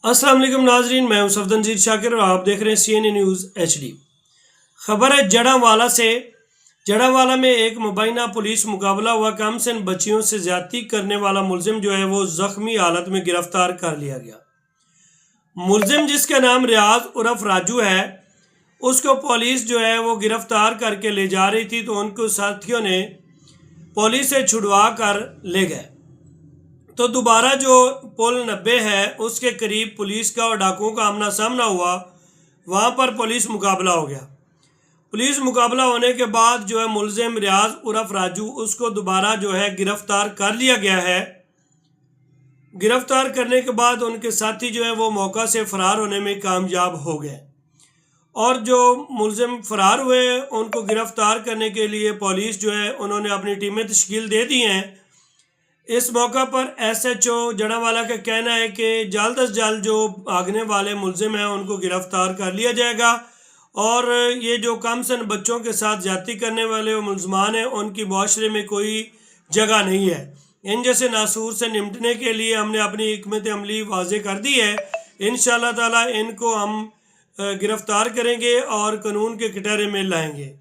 अस्सलाम वालेकुम नाजरीन, मैं हूं सफदरजंग शाकिर और आप देख रहे हैं CNN न्यूज़ HD। खबर है जड़ांवाला से। जड़ांवाला में एक मुबैना पुलिस मुकाबला हुआ। कमसिन बच्चियों से ज्यादती करने वाला मुलजिम जो है वो जख्मी हालत में गिरफ्तार कर लिया गया। मुलजिम जिसका नाम रियाज उर्फ राजू है, उसको पुलिस जो है वो गिरफ्तार करके ले जा रही थी, तो उनको साथियों ने पुलिस से छुड़वा कर ले गए। तो दोबारा जो पुल 90 है उसके करीब पुलिस का और डाकुओं का आमना सामना हुआ। वहाँ पर पुलिस मुकाबला हो गया। पुलिस मुकाबला होने के बाद जो है मुलजिम रियाज उर्फ राजू, उसको दोबारा जो है गिरफ्तार कर लिया गया है। गिरफ्तार करने के बाद उनके साथी जो है वो मौका से फ़रार होने में कामयाब हो गए और जो मुलजिम फ़रार हुए उनको गिरफ्तार करने के लिए पुलिस जो है उन्होंने अपनी टीमें तश्कील दे दी हैं। इस मौका पर SHO जड़ांवाला का कहना है कि जल्द अज जल्द जो भागने वाले मुलजिम हैं उनको गिरफ्तार कर लिया जाएगा और ये जो कमसिन बच्चों के साथ ज्यादती करने वाले मुलजमान हैं उनकी मुआशरे में कोई जगह नहीं है। इन जैसे नासूर से निपटने के लिए हमने अपनी हिकमत अमली वाज़े कर दी है। इंशाअल्लाह ताला इनको हम गिरफ्तार करेंगे और कानून के कटहरे में लाएंगे।